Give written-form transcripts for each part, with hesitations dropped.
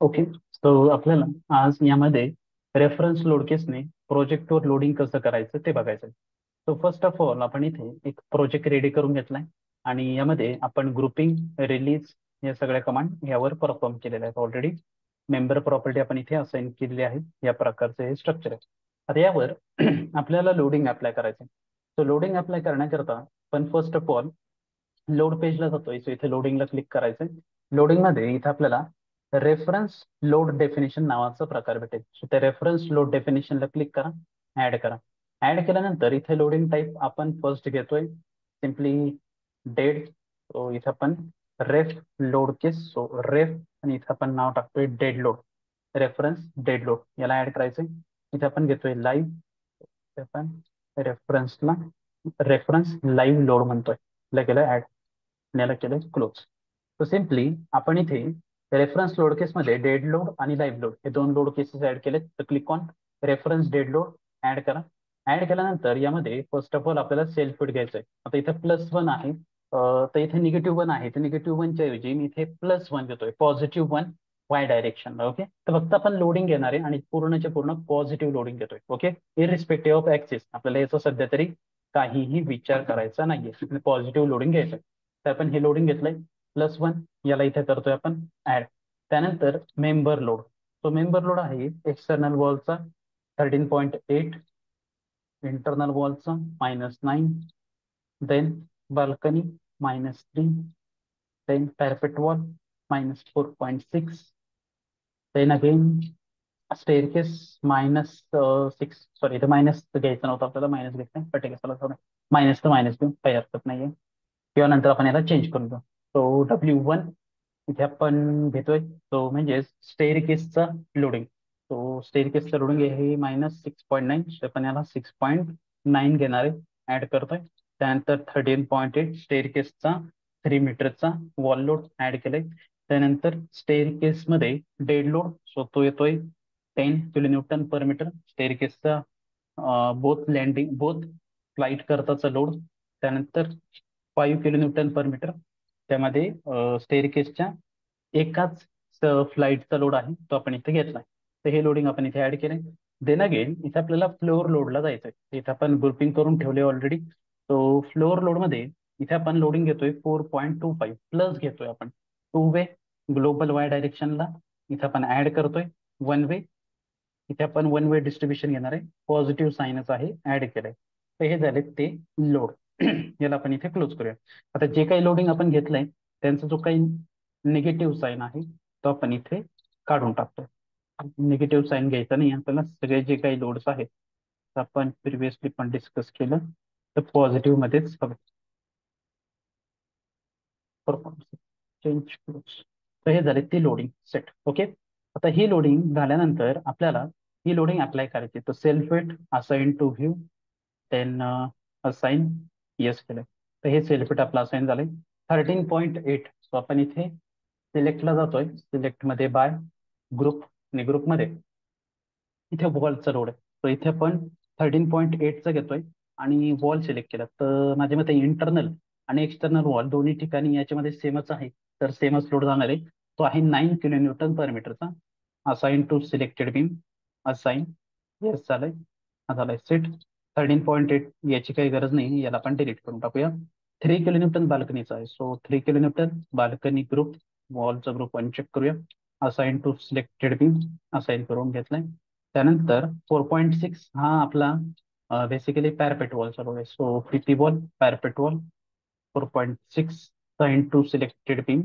Okay. तर आपल्याला आज यामध्ये रेफरन्स लोड केसने प्रोजेक्टवर लोडिंग कसं करायचं ते बघायचं. सो फर्स्ट ऑफ ऑल आपण इथे एक प्रोजेक्ट रेडी करून घेतलाय आणि यामध्ये आपण ग्रुपिंग, रिलीज या सगळ्या कमांड यावर परफॉर्म केलेल्या आहेत ऑलरेडी. मेंबर प्रॉपर्टी आपण इथे असाइन केलेली आहे. या प्रकारचे हे स्ट्रक्चर आहे. आता यावर आपल्याला लोडिंग अप्लाय करायचं आहे. सो लोडिंग अप्लाय करण्याकरता आपण फर्स्ट ऑफ ऑल लोड पेजला जातोय. सो इथे लोडिंगला क्लिक करायचंय. लोडिंग मध्ये इथे आपल्याला रेफरन्स लोड डेफिनेशन नावाचा प्रकार भेटेल. सो त्या रेफरन्स लोड डेफिनेशनला क्लिक करा, ऍड करा. ऍड केल्यानंतर इथे लोडिंग टाईप आपण फर्स्ट घेतोय सिम्पली डेड. सो इथे आपण रेफ लोड केस, सो रेफ आणि इथे आपण नाव टाकतोय dead load, reference dead load याला ऍड करायचंय. इथे आपण घेतोय लाईव्ह, आपण रेफरन्सला रेफरन्स लाईव्ह लोड म्हणतोय. याला केलं ऍड, याला केलं क्लोज. सो सिम्पली आपण इथे रेफरन्स लोड केसमध्ये डेड लोड आणि लाईव्ह लोड हे दोन लोड केसेस ऍड केलेत. तर click on reference dead load, add करा. ऍड केल्यानंतर यामध्ये फर्स्ट ऑफ ऑल आपल्याला सेल्फ फिट घ्यायचं आहे. आता इथे +1 आहे, तर इथे -1 आहे. तर -1च्या ऐवजी मी इथे +1 घेतोय, +1 वाय डायरेक्शन. ओके. तर फक्त आपण लोडिंग घेणार आहे आणि पूर्णच्या पूर्ण पॉझिटिव्ह लोडिंग घेतोय. ओके. इरिस्पेक्टिव्ह ऑफ ऍक्सिस आपल्याला याचा सध्या तरी काहीही विचार करायचा नाहीये, पॉझिटिव्ह लोडिंग घ्यायचं. तर आपण हे लोडिंग घेतलंय +1, याला इथे करतोय आपण ऍड. त्यानंतर मेंबर लोड. तो मेंबर लोड आहे एक्सटर्नल वॉलचा 13.8, इंटरनल वॉलचा -9, then balcony -3, then parapet wall -4.6, then again staircase -6. Sorry, इथे मायनस घ्यायचं नव्हतं आपल्याला, मायनस घ्यायचं पण ठीक आहे, चला थोडं मायनस तर मायनस घेऊ, काही हरकत नाहीये. किंवा नंतर आपण याला चेंज करून घेऊ. तो W1 इथे आपण घेतोय, तो म्हणजे स्टेअरकेसचा लोडिंग. तो स्टेअरकेसचा लोडिंग हे -6.9, आपण याला 6.9 घेणार आहे, ऍड करतोय. त्यानंतर 13.8 स्टेअरकेसचा 3 मीटरचा वॉल लोड ऍड केलाय. त्यानंतर स्टेअरकेसमध्ये डेड लोड, सो तो येतोय 10 किलोन्यूटन पर मीटर. स्टेअरकेसचा बोथ लँडिंग बोथ फ्लाईट करताचा लोड. त्यानंतर 5 किलोन्यूटन पर मीटर. त्यामध्ये स्टेअरकेसच्या एकाच फ्लाईटचा लोड आहे, तो आपण इथे घेतलाय. तर हे लोडिंग आपण इथे ऍड केलंय. देन अगेन इथे आपल्याला फ्लोअर लोडला जायचंय. इथे आपण ग्रुपिंग करून ठेवले ऑलरेडी. तो फ्लोअर लोड मध्ये इथे आपण लोडिंग घेतोय 4.25 प्लस घेतोय आपण 2 वे ग्लोबल वाय डायरेक्शनला. इथे आपण ऍड करतोय 1 वे. इथे आपण 1 वे डिस्ट्रीब्युशन घेणार आहे, पॉझिटिव्ह साईनच आहे, ऍड केलंय. तर हे झाले ते लोड. याला आपण इथे क्लोज करूया. आता जे काही लोडिंग आपण घेतलंय त्यांचा जो काही निगेटिव्ह साईन आहे तो आपण इथे काढून टाकतो. निगेटिव्ह साईन घ्यायचा नाही आपल्याला. सगळे जे काही लोड्स आहेत आपण प्रिव्हियसली पण डिस्कस केलं, तर पॉझिटिव्ह मध्येच हवं. Performance change close. तर हे झाले ती लोडिंग सेट. ओके. आता ही लोडिंग झाल्यानंतर आपल्याला ही लोडिंग अप्लाय करायची. तर self weight assign to view, then assign yes केलं. तर हे सेल्फ वेट आपलं असाइन झालंय 13.8. सो आपण इथे सिलेक्टला जातोय. सिलेक्ट मध्ये बाय ग्रुप आणि ग्रुपमध्ये इथे वॉलचा लोड आहे. तर इथे आपण 13.8चा घेतोय आणि वॉल सिलेक्ट केला. तर माझ्या मते इंटरनल आणि एक्सटर्नल वॉल दोन्ही ठिकाणी याच्यामध्ये सेमच आहे, तर सेमच लोड जाणार आहे. तो आहे 9 किलोन्यूटन पर मीटरचा. Assign to selected beam, assign yes झालंय, हा झालाय सेट. 13.8 याची काही गरज नाही, याला आपण डिलीट करून टाकूया. 3 किलोन्यूटन बाल्कनीचा आहे, सो 3 किलोन्यूटन बाल्कनी ग्रुप, वॉलचा ग्रुप अनचेक करूया. Assign to selected beam assign करून घेतलाय. त्यानंतर 4.6 हा आपला बेसिकली पॅरापेट वॉलचा लोड आहे. So PP wall parapet wall 4.6 sign to selected beam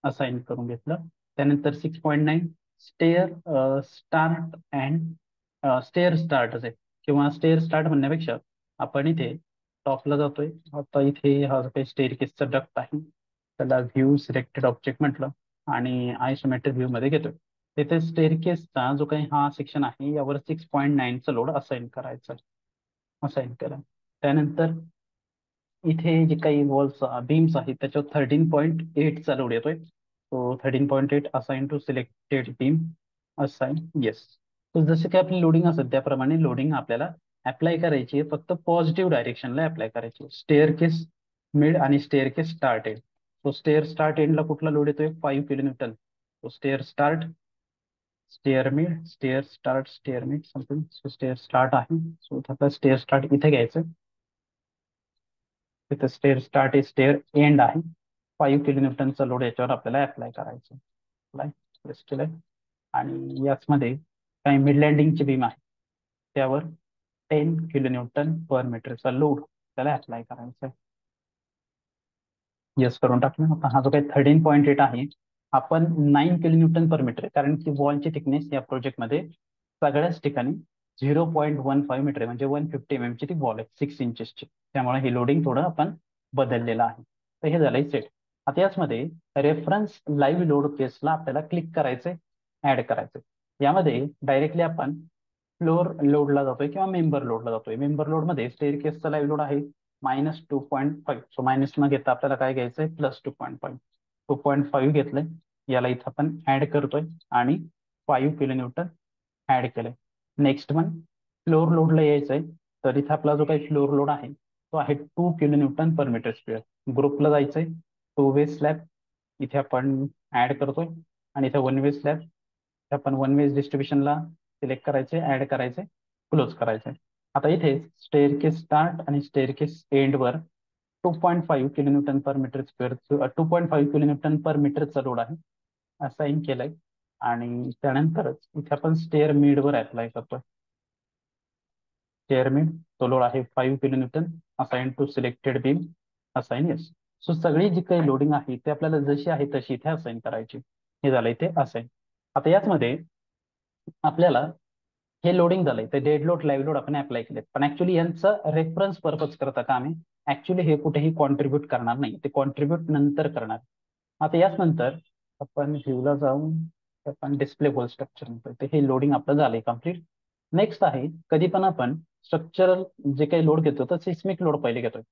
assign करून घेतलं. त्यानंतर 6.9 स्टेअर स्टार्ट अँड स्टेअर स्टार्टच आहे, किंवा स्टेअर स्टार्ट म्हणण्यापेक्षा आपण इथे टॉपला जातोय. आता इथे हा जो काही स्टेअरकेसचा डक्ट आहे त्याला व्ह्यू सिलेक्टेड ऑब्जेक्ट म्हटलं आणि आयसोमेट्रिक व्ह्यू मध्ये घेतोय. तिथे स्टेअरकेसचा जो काही हा सेक्शन आहे यावर 6.9चा लोड असाइन करायचा, असाइन करा. त्यानंतर इथे जे काही वॉल्स बीम्स आहेत त्याच्यावर 13.8चा लोड येतोय. तो 13.8 assign to selected beam assign yes. तर जसे काही आपली लोडिंग असेल त्याप्रमाणे लोडिंग आपल्याला अप्लाय करायची आहे, फक्त पॉझिटिव्ह डायरेक्शनला अप्लाय करायची. स्टेअर केस मिड आणि स्टेअर केस स्टार्ट एंड. तो स्टेअर स्टार्ट एंडला कुठला लोड येतोय 5 किलोन्यूटन. तो stair start stair mid, stair start, stair mid something. So stair start आहे. सो आपला स्टेअर स्टार्ट इथे घ्यायचं. तिथे स्टेअर स्टार्ट आहे, स्टेअर एंड आहे. 5 kN लोड याच्यावर आपल्याला अप्लाय करायचं. अप्लाय प्रेस केलंय. आणि याचमध्ये काही मिड लँडिंगची बीम आहे, त्यावर 10 kN/m लोड त्याला अप्लाय करायचा आहे. यस करून टाकलं. आता हा जो काही 13.8 आहे, आपण 9 kN/m, कारण की वॉलची थिकनेस या प्रोजेक्टमध्ये सगळ्याच ठिकाणी 0.15 मीटर आहे, म्हणजे 150 mm ची ती वॉल आहे 6 इंचेसची. त्यामुळे हे लोडिंग थोडं आपण बदललेलं आहे. तर हे झालंय सेट. आता याचमध्ये रेफरन्स लाईव्ह लोड केसला आपल्याला क्लिक करायचंय, ऍड करायचंय. यामध्ये डायरेक्टली आपण फ्लोर लोडला जातोय किंवा मेंबर लोडला जातोय. मेंबर लोड मध्ये स्टेअर केसचा लाईव्ह लोड आहे -2.5. सो मायनस न घेता आपल्याला काय घ्यायचंय, +2.5. 2.5 घेतलंय. याला इथं आपण ऍड करतोय आणि 5 kN ऍड केलंय. नेक्स्ट वन फ्लोर लोडला यायचंय. तर इथं आपला जो काही फ्लोर लोड आहे तो आहे 2 kN/m². ग्रुपला जायचंय. 2 वे स्लॅब इथे आपण ऍड करतोय आणि इथे 1 वे स्लॅब आपण 1 वे डिस्ट्रीब्युशनला सिलेक्ट करायचे, ऍड करायचे, क्लोज करायचे. आता इथे स्टेअरकेस स्टार्ट आणि स्टेअरकेस एंडवर 2.5 kN/m²चा लोड आहे, असाइन केलाय. आणि त्यानंतरच इथे आपण स्टेअर मिडवर अप्लाय करतोय. स्टेअर मिड तो लोड आहे 5 kN, assign to selected beam, assign yes. So सगळी जी काही लोडिंग आहे ते आपल्याला जशी आहे तशी इथे असाइन करायची. हे झालं इथे असाइन. आता याचमध्ये आपल्याला हे लोडिंग झालंय, ते डेड लोड लाईव्ह लोड आपण अप्लाय केलेत, पण ऍक्च्युली यांचं रेफरन्स पर्पज करता कामी ऍक्च्युली हे कुठेही कॉन्ट्रीब्युट करणार नाही, ते कॉन्ट्रीब्युट नंतर करणार. आता याच नंतर आपण व्ह्यूला जाऊन आपण डिस्प्ले होल स्ट्रक्चर म्हणतोय, ते हे लोडिंग आपलं झालंय कम्प्लीट. नेक्स्ट आहे, कधी पण आपण स्ट्रक्चरल जे काही लोड घेतो तर सिस्मिक लोड पहिले घेतोय.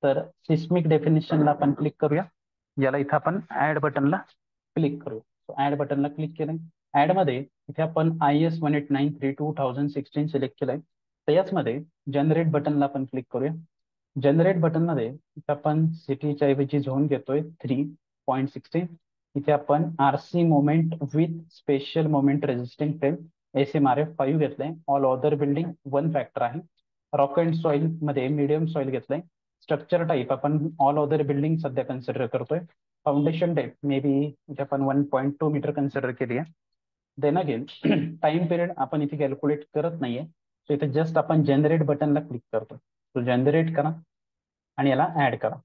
तर सिस्मिक डेफिनेशनला आपण क्लिक करूया. याला इथं आपण ऍड बटनला क्लिक करूया. ऍड बटनला क्लिक केलं. ऍड मध्ये इथे आपण IS 1893/2016 सिलेक्ट केलंय. तर याचमध्ये जनरेट बटनला आपण क्लिक करूया. जनरेट बटन मध्ये इथे आपण सिटीच्या ऐवजी झोन घेतोय 3.16. इथे आपण RC moment with special moment resisting frame SMRF 5 घेतलंय. ऑल अदर बिल्डिंग 1 फॅक्टर आहे. रॉक अँड सॉइल मध्ये मीडियम सॉइल घेतलंय. स्ट्रक्चर टाईप आपण ऑल अदर बिल्डिंग सध्या कन्सिडर करतोय. फाउंडेशन डेप्थ मे बी इथे आपण 1.2 मीटर कन्सिडर केली आहे. देन अगेन टाइम पिरियड आपण इथे कॅल्क्युलेट करत नाहीये. सो इथे जस्ट आपण जनरेट बटनला क्लिक करतो. सो जनरेट करा आणि याला ऍड करा.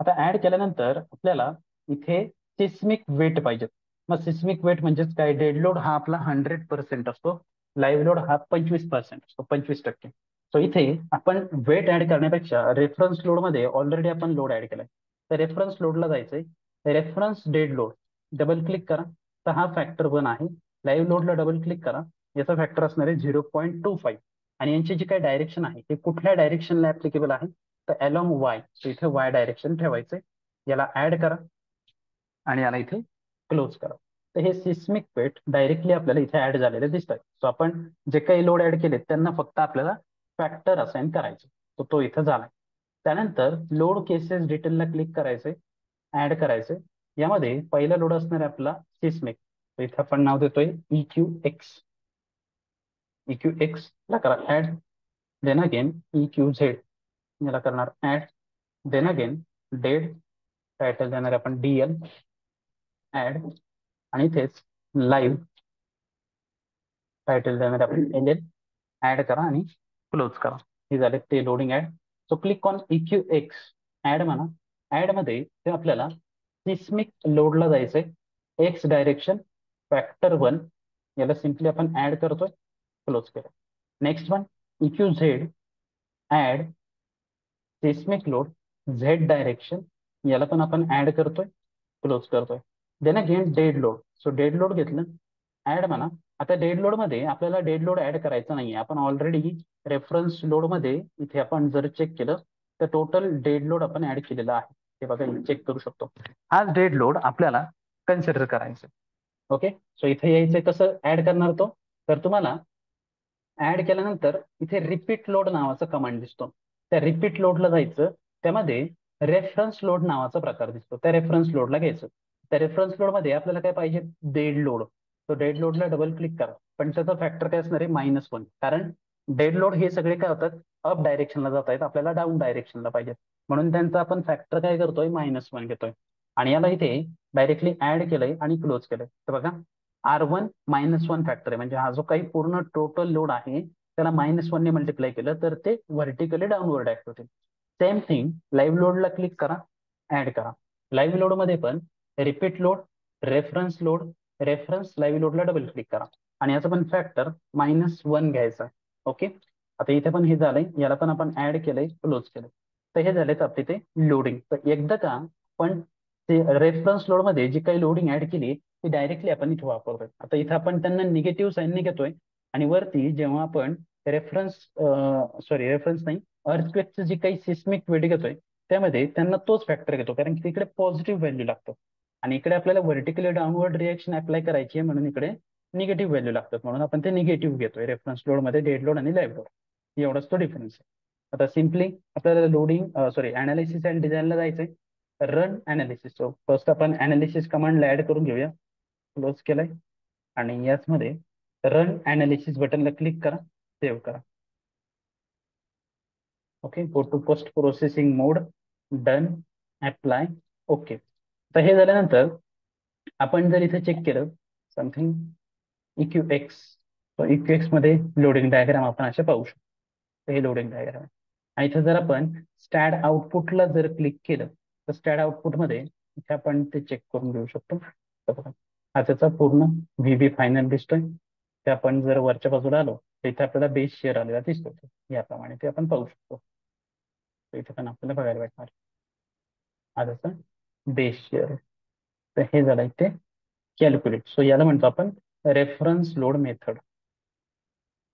आता ऍड केल्यानंतर आपल्याला इथे सिस्मिक वेट पाहिजे. मग सिस्मिक वेट म्हणजेच काय, डेड लोड हा आपला 100% असतो, लाईव्ह लोड हा 25% असतो, 25%. सो इथे आपण वेट ऍड करण्यापेक्षा रेफरन्स लोड मध्ये ऑलरेडी आपण लोड ऍड केलाय. तर रेफरन्स लोडला जायचंय. Reference dead load double click करा. तर हा फॅक्टर 1 आहे. लाईव्ह लोडला डबल क्लिक करा. याचा फॅक्टर असणार आहे 0.25. आणि यांची जी काही डायरेक्शन आहे ते कुठल्या डायरेक्शनला ऍप्लिकेबल आहे, तर अलॉंग वाय. सो इथे वाय डायरेक्शन ठेवायचंय. याला ऍड करा आणि याला इथे क्लोज करा. तर हे सिस्मिक वेट डायरेक्टली आपल्याला इथे ऍड झालेले दिसत आहेत. सो आपण जे काही लोड ऍड केले त्यांना फक्त आपल्याला फॅक्टर असाइन करायचे. तो इथं झालाय. त्यानंतर लोड केसेस डिटेलला क्लिक करायचे, ऍड करायचे. यामध्ये पहिला लोड असणार आहे आपला सिस्मिक. इथे आपण नाव देतोय EQX. EQX ला करा ऍड. देन अगेन EQZ याला करणार add. Then again dead title देणार आपण DL ऍड. आणि इथेच लाईव्ह टायटल देणार आपण LL ऍड करा आणि क्लोज करा. हे झाले ते loading add. So click on EQX add म्हणा. ऍड मध्ये ते आपल्याला सिस्मिक लोडला जायचंय, एक्स डायरेक्शन फॅक्टर 1. याला सिम्पली आपण ऍड करतोय, क्लोज केलं. Next one EQZ add seismic load Z direction. याला पण आपण ऍड करतोय, क्लोज करतोय. Then again dead load. So dead load घेतलं, ऍड म्हणा. आता डेड लोड मध्ये आपल्याला डेड लोड ऍड करायचा नाहीये. आपण ऑलरेडी रेफरन्स लोड मध्ये इथे आपण जर चेक केलं तर टोटल डेड लोड आपण ऍड केलेला आहे. हे बघा चेक करू शकतो. हाच डेड लोड आपल्याला कन्सिडर करायचं. ओके. सो इथे यायचं कसं ऍड करणार तो, तर तुम्हाला ऍड केल्यानंतर इथे रिपीट लोड नावाचा कमांड दिसतो. त्या रिपीट लोडला जायचं. त्यामध्ये रेफरन्स लोड नावाचा प्रकार दिसतो. त्या रेफरन्स लोडला घ्यायचं. त्या रेफरन्स लोड मध्ये आपल्याला काय पाहिजे, डेड लोड. तो डेड लोडला डबल क्लिक करा, पण त्याचा फॅक्टर काय असणार आहे -1, कारण डेड लोड हे सगळे काय होतात, अप डायरेक्शनला जात आहेत, आपल्याला डाऊन डायरेक्शनला पाहिजे, म्हणून त्यांचा आपण फॅक्टर काय करतोय -1 घेतोय. आणि याला इथे डायरेक्टली ऍड केलंय आणि क्लोज केलंय, तर बघा R1 -1 फॅक्टर आहे, म्हणजे हा जो काही पूर्ण टोटल लोड आहे त्याला -1 ने मल्टिप्लाय केलं तर ते व्हर्टिकली डाऊनवर्ड ऍक्ट होतील. सेम थिंग लाईव्ह लोडला क्लिक करा, ऍड करा. लाईव्ह लोड मध्ये पण repeat load, reference load, reference live लोडला डबल क्लिक करा आणि याचा पण फॅक्टर -1 घ्यायचा. ओके, आता इथे पण हे झालंय, याला पण आपण ऍड केलंय, क्लोज केलंय. तर हे झालेत आपले ते लोडिंग. तर एकदा का पण ते रेफरन्स लोड मध्ये जी काही लोडिंग ऍड केली ती डायरेक्टली आपण इथे वापरतोय. आता इथे आपण त्यांना निगेटिव्ह साईनने घेतोय आणि वरती जेव्हा आपण रेफरन्स नाही, अर्थक्वेकचं जी काही सिस्मिक वेट घेतोय त्यामध्ये त्यांना तोच फॅक्टर घेतो, कारण की तिकडे पॉझिटिव्ह व्हॅल्यू लागतं आणि इकडे आपल्याला व्हर्टिकली डाऊनवर्ड रिएक्शन अप्लाय करायची आहे, म्हणून इकडे निगेटिव्ह व्हॅल्यू लागतात, म्हणून आपण ते निगेटिव्ह घेतोय रेफरन्स लोड मध्ये, डेड लोड आणि लाईव्ह लोड एवढाच तो डिफरन्स आहे. आता सिम्पली आपल्याला अनालिसिस अँड डिझाईनला जायचंय. Run analysis. सो फर्स्ट आपण अनालिसिस कमांडला ऍड करून घेऊया, क्लोज केलाय आणि याचमध्ये रन अनालिसिस बटनला क्लिक करा, सेव्ह करा. Okay, go to post processing mode, done, apply, okay. तर हे झाल्यानंतर आपण जर इथे चेक केलं समथिंग EQX, तर EQX मध्ये लोडिंग डायग्राम आपण असे पाहू शकतो. तर हे लोडिंग डायग्राम आहे आणि इथे जर आपण स्टॅड आउटपुटला जर क्लिक केलं तर स्टॅड आउटपुट मध्ये इथे आपण ते चेक करून घेऊ शकतो. तर बघा, हा त्याचा पूर्ण VB फायनल दिसतोय. ते आपण जर वरच्या बाजूला आलो तर इथे आपल्याला बेस शेअर आलेला दिसतो, याप्रमाणे ते आपण पाहू शकतो. तर इथे पण आपल्याला बघायला भेटणार हा त्याचा बेस शेअर. तर हे झालं इथे कॅल्क्युलेट. सो याला म्हणतो आपण रेफरन्स लोड मेथड.